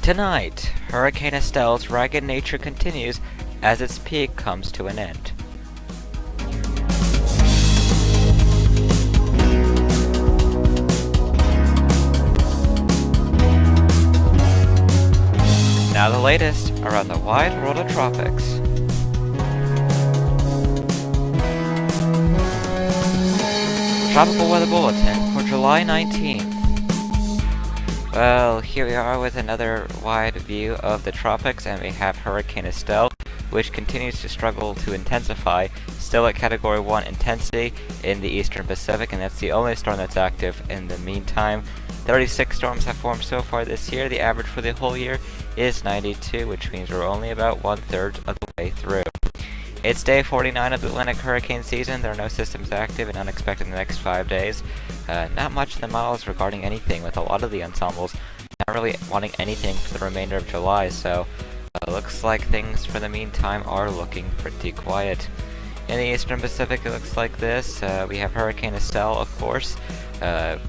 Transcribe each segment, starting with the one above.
Tonight, Hurricane Estelle's ragged nature continues as its peak comes to an end. Now the latest around the wide world of tropics. Tropical Weather Bulletin for July 19th. Well, here we are with another wide view of the tropics, and we have Hurricane Estelle, which continues to struggle to intensify, still at Category 1 intensity in the eastern Pacific, and that's the only storm that's active in the meantime. 36 storms have formed so far this year. The average for the whole year is 92, which means we're only about 1/3 of the way through. It's day 49 of the Atlantic hurricane season. There are no systems active and unexpected in the next 5 days. Not much in the models regarding anything, with a lot of the ensembles not really wanting anything for the remainder of July, so looks like things for the meantime are looking pretty quiet. In the eastern Pacific, it looks like this. We have Hurricane Estelle, of course,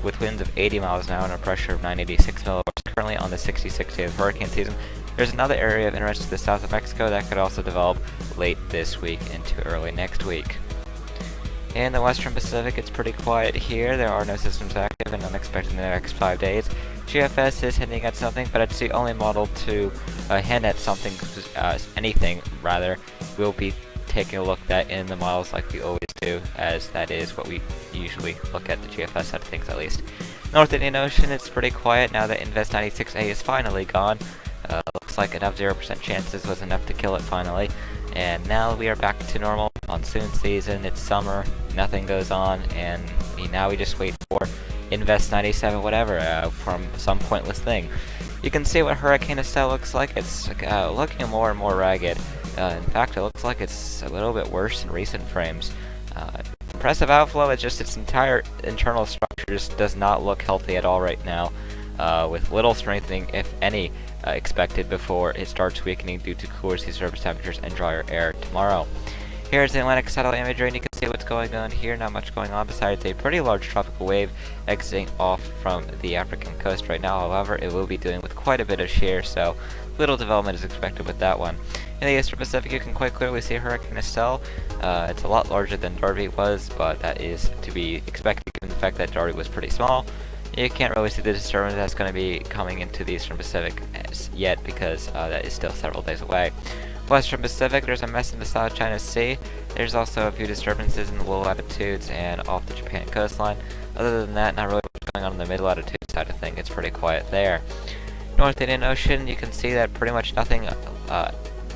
with winds of 80 miles an hour and a pressure of 986 millibars, currently on the 66th day of hurricane season. There's another area of interest to the south of Mexico that could also develop late this week into early next week. In the western Pacific, it's pretty quiet here. There are no systems active and unexpected in the next 5 days. GFS is hinting at something, but it's the only model to hint at something, anything rather. We'll be taking a look at that in the models like we always do, as that is what we usually look at, the GFS side of things at least. North Indian Ocean, it's pretty quiet now that Invest 96A is finally gone. Looks like enough 0% chances was enough to kill it finally. And now we are back to normal monsoon season. It's summer, nothing goes on, and now we just wait for Invest 97 whatever from some pointless thing. You can see what Hurricane Estelle looks like. It's looking more and more ragged. In fact, it looks like it's a little bit worse in recent frames. Impressive outflow, it's just its entire internal structure just does not look healthy at all right now, with little strengthening, if any, expected before it starts weakening due to cooler sea surface temperatures and drier air tomorrow. Here's the Atlantic satellite imagery, and you can see what's going on here. Not much going on besides a pretty large tropical wave exiting off from the African coast right now. However, it will be dealing with quite a bit of shear, so little development is expected with that one. In the eastern Pacific, you can quite clearly see Hurricane Estelle. It's a lot larger than Darby was, but that is to be expected given the fact that Darby was pretty small. You can't really see the disturbance that's going to be coming into the eastern Pacific yet, because that is still several days away. Western Pacific, there's a mess in the South China Sea. There's also a few disturbances in the low latitudes and off the Japan coastline. Other than that, not really what's going on in the mid latitude side of things. It's pretty quiet there. North Indian Ocean, you can see that pretty much nothing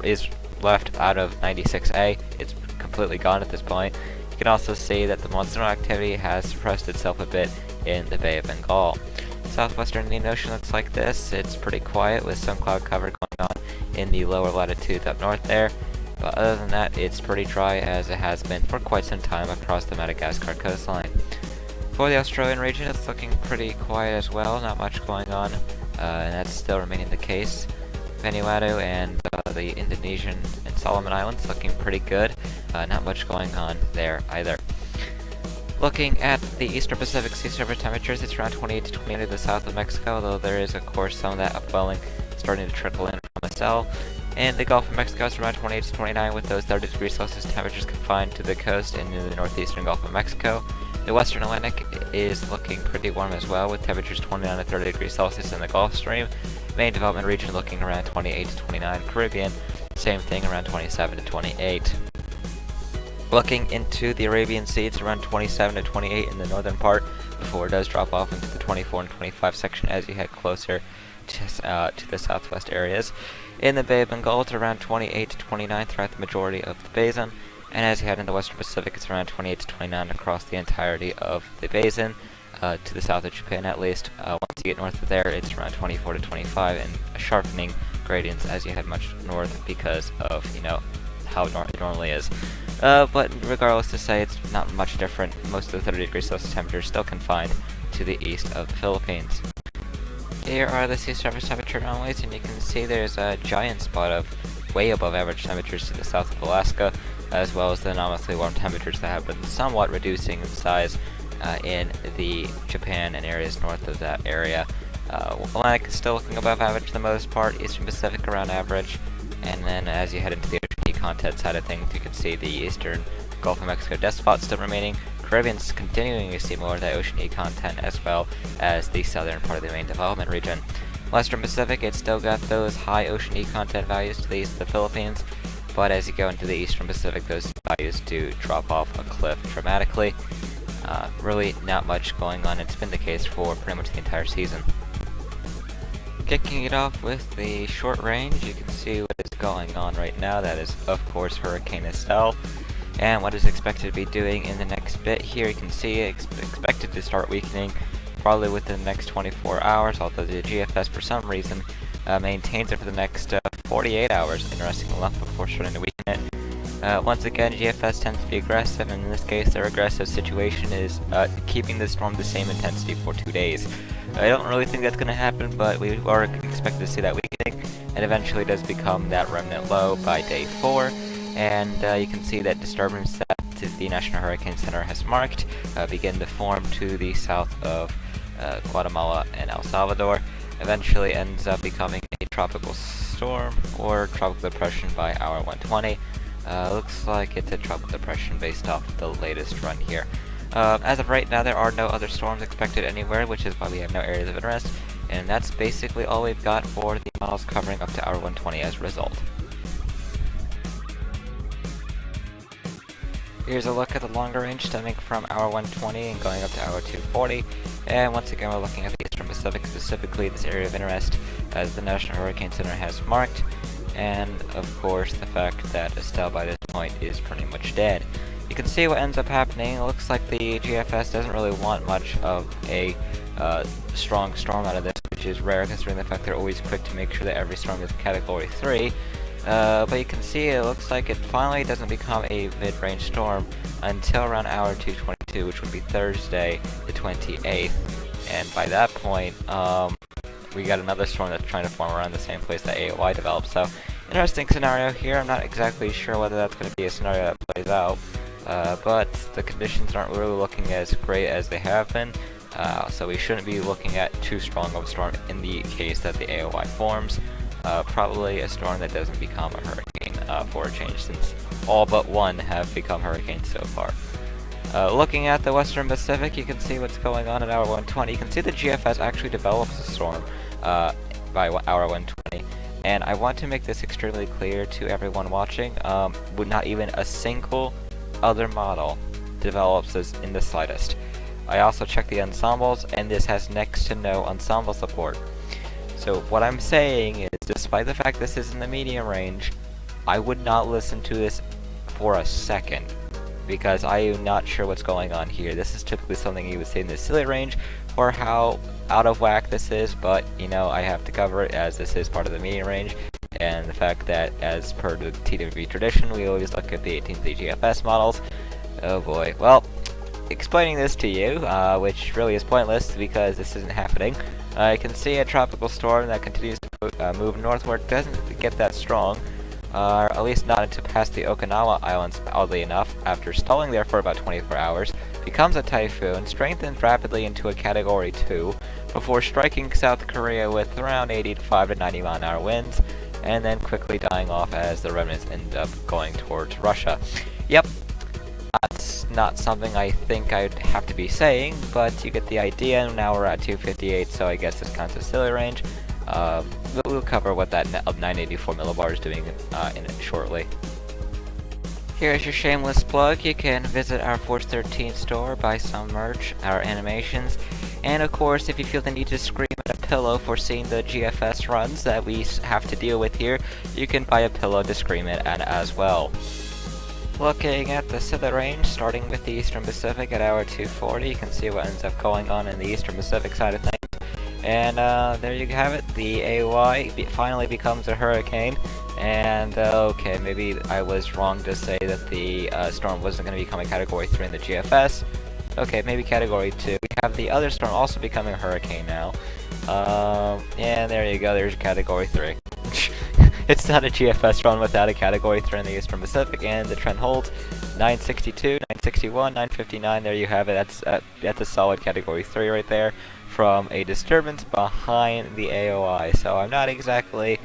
is left out of 96A. It's completely gone at this point. You can also see that the monsoonal activity has suppressed itself a bit in the Bay of Bengal. Southwestern Indian Ocean looks like this. It's pretty quiet with some cloud cover going on in the lower latitudes up north there. But other than that, it's pretty dry as it has been for quite some time across the Madagascar coastline. For the Australian region, it's looking pretty quiet as well. Not much going on, and that's still remaining the case. Vanuatu and the Indonesian and Solomon Islands looking pretty good. Not much going on there either. Looking at the eastern Pacific sea surface temperatures, it's around 28 to 28 to the south of Mexico, though there is of course some of that upwelling starting to trickle in from Estelle. And the Gulf of Mexico is around 28 to 29, with those 30 degrees Celsius temperatures confined to the coast and in the northeastern Gulf of Mexico. The western Atlantic is looking pretty warm as well, with temperatures 29 to 30 degrees Celsius in the Gulf Stream. Main development region looking around 28 to 29. Caribbean, same thing, around 27 to 28. Looking into the Arabian Sea, it's around 27 to 28 in the northern part, before it does drop off into the 24 and 25 section as you head closer to the southwest areas. In the Bay of Bengal, it's around 28 to 29 throughout the majority of the basin, and as you head into the western Pacific, it's around 28 to 29 across the entirety of the basin, to the south of Japan at least. Once you get north of there, it's around 24 to 25, and a sharpening gradients as you head much north because of, how it normally is. But regardless to say, it's not much different. Most of the 30 degrees Celsius temperatures still confined to the east of the Philippines. Here are the sea surface temperature anomalies, and you can see there's a giant spot of way above average temperatures to the south of Alaska, as well as the anomalously warm temperatures that have been somewhat reducing in size in the Japan and areas north of that area. Atlantic is still looking above average for the most part, Eastern Pacific around average, and then as you head into the ocean content side of things, you can see the Eastern Gulf of Mexico death spot still remaining. Caribbean's continuing to see more of that ocean content as well as the southern part of the main development region. Western Pacific, it's still got those high ocean content values to the east of the Philippines, but as you go into the Eastern Pacific, those values do drop off a cliff dramatically. Really not much going on. It's been the case for pretty much the entire season. Kicking it off with the short range, you can see what is going on right now. That is, of course, Hurricane Estelle. And what is expected to be doing in the next bit here, you can see expected to start weakening probably within the next 24 hours, although the GFS for some reason maintains it for the next 48 hours, interesting enough, before starting to weaken it. Once again, GFS tends to be aggressive, and in this case their aggressive situation is keeping the storm the same intensity for 2 days. I don't really think that's going to happen, but we are expected to see that weakening, and eventually does become that remnant low by day 4. And you can see that disturbance that the National Hurricane Center has marked begin to form to the south of Guatemala and El Salvador. Eventually ends up becoming a tropical storm or tropical depression by hour 120. Looks like it's a tropical depression based off the latest run here. As of right now, there are no other storms expected anywhere, which is why we have no areas of interest, and that's basically all we've got for the models covering up to hour 120 as a result. Here's a look at the longer range stemming from hour 120 and going up to hour 240, and once again we're looking at the Eastern Pacific, specifically this area of interest as the National Hurricane Center has marked, and of course the fact that Estelle by this point is pretty much dead. You can see what ends up happening. It looks like the GFS doesn't really want much of a strong storm out of this, which is rare considering the fact they're always quick to make sure that every storm is Category 3. But you can see it looks like it finally doesn't become a mid-range storm until around hour 222, which would be Thursday the 28th. And by that point, we got another storm that's trying to form around the same place that AOI developed. So, interesting scenario here. I'm not exactly sure whether that's going to be a scenario that plays out. But the conditions aren't really looking as great as they have been. So we shouldn't be looking at too strong of a storm in the case that the AOI forms. Probably a storm that doesn't become a hurricane for a change, since all but one have become hurricanes so far. Looking at the Western Pacific, you can see what's going on at hour 120. You can see the GFS actually develops a storm by hour 120. And I want to make this extremely clear to everyone watching. Not even a single other model develops this in the slightest. I also checked the ensembles, and this has next to no ensemble support. So what I'm saying is, despite the fact this is in the medium range, I would not listen to this for a second, because I am not sure what's going on here. This is typically something you would say in the silly range, or how out of whack this is, but you know, I have to cover it as this is part of the medium range, and the fact that as per the TWV tradition, we always look at the 18th GFS models. Oh boy. Well, explaining this to you, which really is pointless because this isn't happening, I can see a tropical storm that continues to move northward, doesn't get that strong, at least not until past the Okinawa Islands, oddly enough, after stalling there for about 24 hours, becomes a typhoon, strengthens rapidly into a Category 2, before striking South Korea with around 85 to 90 mile-an-hour winds, and then quickly dying off as the remnants end up going towards Russia. Yep, that's not something I think I'd have to be saying, but you get the idea. Now we're at 258, so I guess this counts as silly range. We'll cover what that 984 millibar is doing in it shortly. Here's your shameless plug. You can visit our Force 13 store, buy some merch, our animations, and of course, if you feel the need to scream at a pillow for seeing the GFS runs that we have to deal with here, you can buy a pillow to scream it at as well. Looking at the silly range, starting with the Eastern Pacific at hour 240, you can see what ends up going on in the Eastern Pacific side of things. And there you have it, the AOI finally becomes a hurricane. And okay, maybe I was wrong to say that the storm wasn't going to become a Category 3 in the GFS. Okay, maybe Category 2. We have the other storm also becoming a hurricane now. And there you go, there's Category 3. It's not a GFS run without a Category 3 in the Eastern Pacific, and the trend holds. 962, 961, 959, there you have it. That's a solid Category 3 right there from a disturbance behind the AOI. So I'm not exactly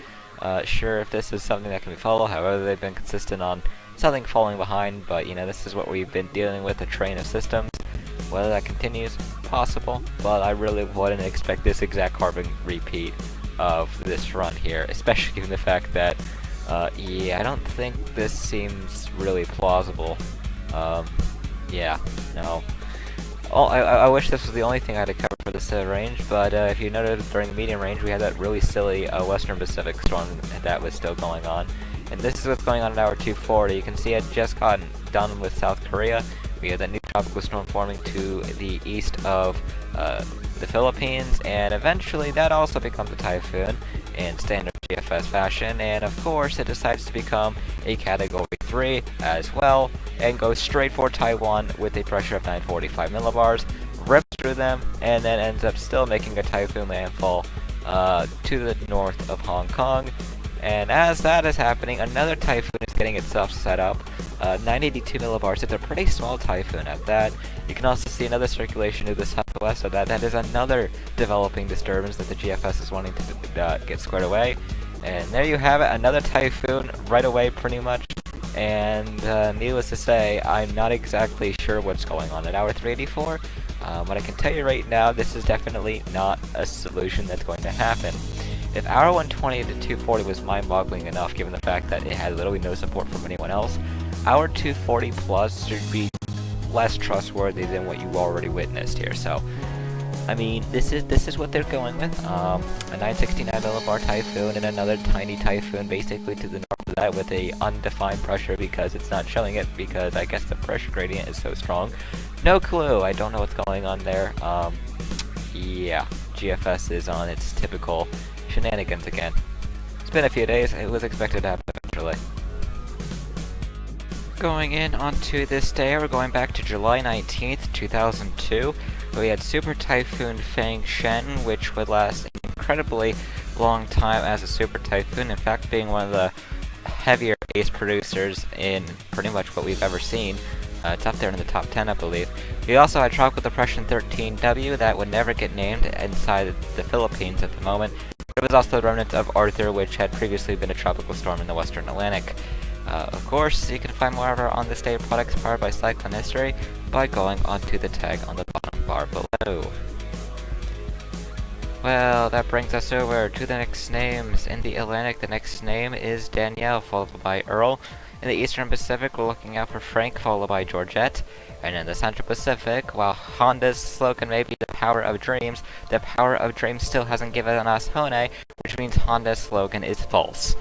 sure if this is something that can be followed. However, they've been consistent on something falling behind, but you know, this is what we've been dealing with, a train of systems. Whether that continues, possible, but I really wouldn't expect this exact carbon repeat of this run here, especially given the fact that, yeah, I don't think this seems really plausible. Yeah, no. I wish this was the only thing I had to cover for this range, but if you noted during the medium range, we had that really silly Western Pacific storm that was still going on. And this is what's going on in hour 240. You can see I'd just gotten done with South Korea. We had that new tropical storm forming to the east of the Philippines, and eventually that also becomes a typhoon in standard GFS fashion, and of course it decides to become a Category 3 as well, and goes straight for Taiwan with a pressure of 945 millibars, rips through them, and then ends up still making a typhoon landfall to the north of Hong Kong. And as that is happening, another typhoon is getting itself set up. 982 millibars. It's a pretty small typhoon at that. You can also see another circulation to the southwest of that. That is another developing disturbance that the GFS is wanting to get squared away. And there you have it, another typhoon right away pretty much. And needless to say, I'm not exactly sure what's going on at hour 384. But I can tell you right now, this is definitely not a solution that's going to happen. If hour 120 to 240 was mind-boggling enough, given the fact that it had literally no support from anyone else, hour 240 plus should be less trustworthy than what you already witnessed here. So, I mean, this is what they're going with. A 969 millibar typhoon and another tiny typhoon basically to the north of that with a undefined pressure because it's not showing it because I guess the pressure gradient is so strong. No clue. I don't know what's going on there. Yeah, GFS is on its typical shenanigans again. It's been a few days. It was expected to happen eventually. Going in onto this day, we're going back to July 19th, 2002. We had Super Typhoon Fang Shen, which would last an incredibly long time as a super typhoon. In fact, being one of the heavier ace producers in pretty much what we've ever seen. It's up there in the top 10, I believe. We also had Tropical Depression 13W that would never get named inside the Philippines at the moment. It was also the remnant of Arthur, which had previously been a tropical storm in the Western Atlantic. Of course, you can find more of our on this day products powered by Cyclone History by going onto the tag on the bottom bar below. Well, that brings us over to the next names. In the Atlantic, the next name is Danielle, followed by Earl. In the Eastern Pacific, we're looking out for Frank, followed by Georgette. And in the Central Pacific, while Honda's slogan may be the power of dreams still hasn't given us Hone, which means Honda's slogan is false.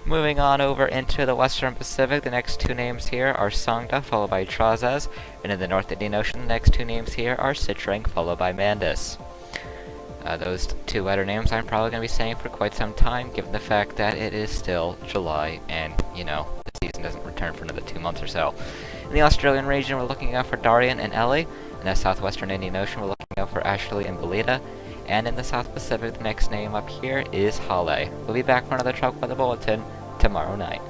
Moving on over into the Western Pacific, the next two names here are Sangda, followed by Trazes. And in the North Indian Ocean, the next two names here are Citrang, followed by Mandus. Those two letter names I'm probably going to be saying for quite some time, given the fact that it is still July and, you know, the season doesn't return for another 2 months or so. In the Australian region, we're looking out for Darian and Ellie. In the Southwestern Indian Ocean, we're looking out for Ashley and Belita. And in the South Pacific, the next name up here is Hale. We'll be back for another Tropical Weather Bulletin tomorrow night.